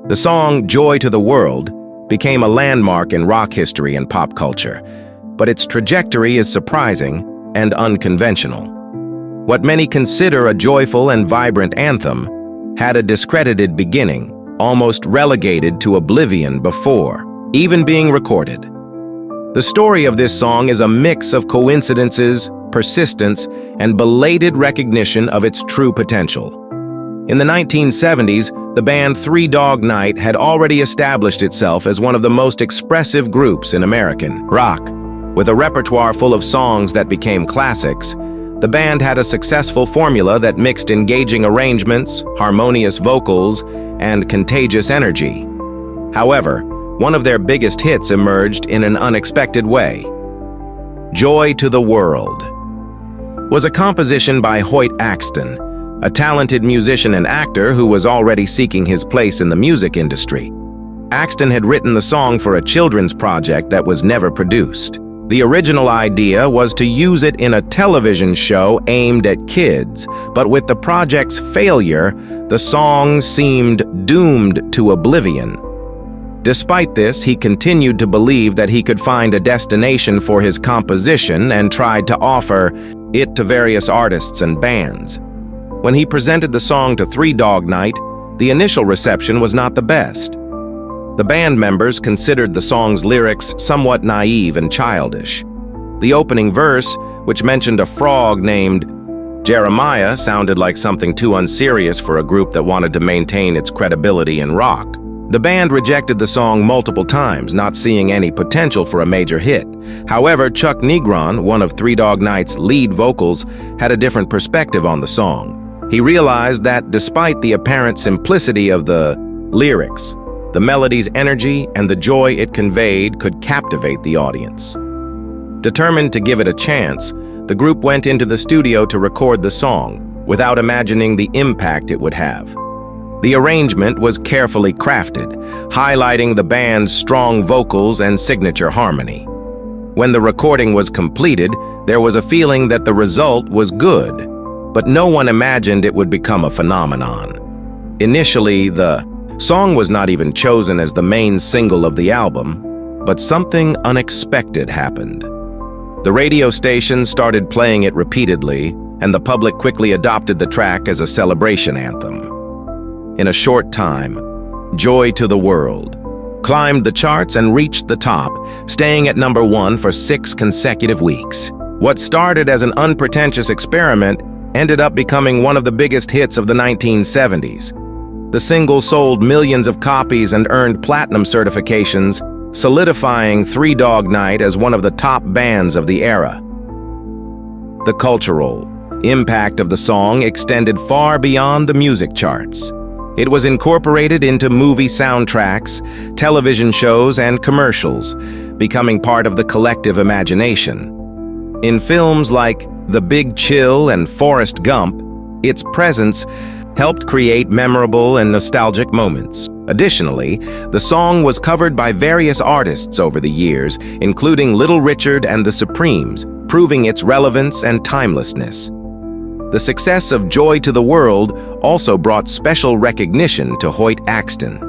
The song "Joy to the World" became a landmark in rock history and pop culture, but its trajectory is surprising and unconventional. What many consider a joyful and vibrant anthem had a discredited beginning, almost relegated to oblivion before even being recorded. The story of this song is a mix of coincidences, persistence, and belated recognition of its true potential. In the 1970s, the band Three Dog Night had already established itself as one of the most expressive groups in American rock. With a repertoire full of songs that became classics, the band had a successful formula that mixed engaging arrangements, harmonious vocals, and contagious energy. However, one of their biggest hits emerged in an unexpected way. "Joy to the World" was a composition by Hoyt Axton, a talented musician and actor who was already seeking his place in the music industry. Axton had written the song for a children's project that was never produced. The original idea was to use it in a television show aimed at kids, but with the project's failure, the song seemed doomed to oblivion. Despite this, he continued to believe that he could find a destination for his composition and tried to offer it to various artists and bands. When he presented the song to Three Dog Night, the initial reception was not the best. The band members considered the song's lyrics somewhat naive and childish. The opening verse, which mentioned a frog named Jeremiah, sounded like something too unserious for a group that wanted to maintain its credibility in rock. The band rejected the song multiple times, not seeing any potential for a major hit. However, Chuck Negron, one of Three Dog Night's lead vocals, had a different perspective on the song. He realized that despite the apparent simplicity of the lyrics, the melody's energy and the joy it conveyed could captivate the audience. Determined to give it a chance, the group went into the studio to record the song, without imagining the impact it would have. The arrangement was carefully crafted, highlighting the band's strong vocals and signature harmony. When the recording was completed, there was a feeling that the result was good, but no one imagined it would become a phenomenon. Initially, the song was not even chosen as the main single of the album, but something unexpected happened. The radio stations started playing it repeatedly, and the public quickly adopted the track as a celebration anthem. In a short time, "Joy to the World" climbed the charts and reached the top, staying at number 1 for 6 consecutive weeks. What started as an unpretentious experiment ended up becoming one of the biggest hits of the 1970s. The single sold millions of copies and earned platinum certifications, solidifying Three Dog Night as one of the top bands of the era. The cultural impact of the song extended far beyond the music charts. It was incorporated into movie soundtracks, television shows, and commercials, becoming part of the collective imagination. In films like The Big Chill and Forrest Gump, its presence helped create memorable and nostalgic moments. Additionally, the song was covered by various artists over the years, including Little Richard and the Supremes, proving its relevance and timelessness. The success of "Joy to the World" also brought special recognition to Hoyt Axton.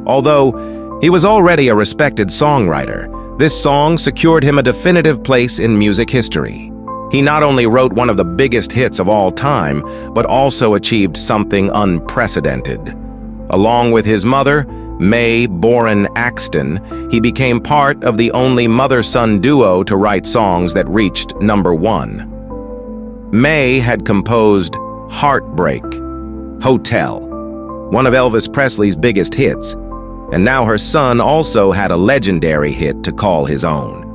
Although he was already a respected songwriter, this song secured him a definitive place in music history. He not only wrote one of the biggest hits of all time, but also achieved something unprecedented. Along with his mother, Mae Boren Axton, he became part of the only mother-son duo to write songs that reached number 1. Mae had composed "Heartbreak," "Hotel," one of Elvis Presley's biggest hits, and now her son also had a legendary hit to call his own.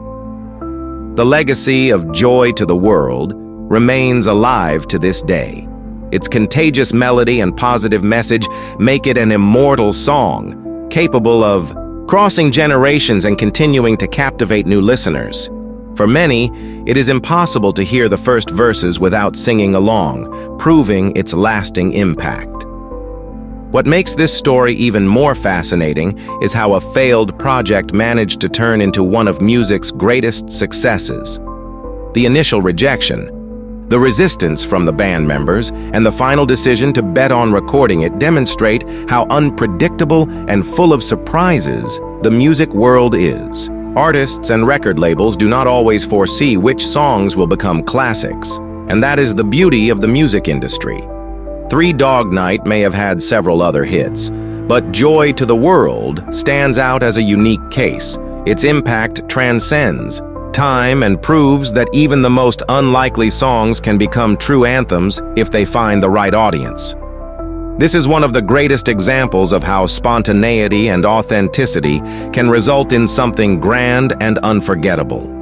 The legacy of "Joy to the World" remains alive to this day. Its contagious melody and positive message make it an immortal song, capable of crossing generations and continuing to captivate new listeners. For many, it is impossible to hear the first verses without singing along, proving its lasting impact. What makes this story even more fascinating is how a failed project managed to turn into one of music's greatest successes. The initial rejection, The resistance from the band members and the final decision to bet on recording it demonstrate how unpredictable and full of surprises the music world is. Artists and record labels do not always foresee which songs will become classics, and that is the beauty of the music industry. Three Dog Night may have had several other hits, but Joy to the World stands out as a unique case. Its impact transcends time and proves that even the most unlikely songs can become true anthems if they find the right audience. This is one of the greatest examples of how spontaneity and authenticity can result in something grand and unforgettable.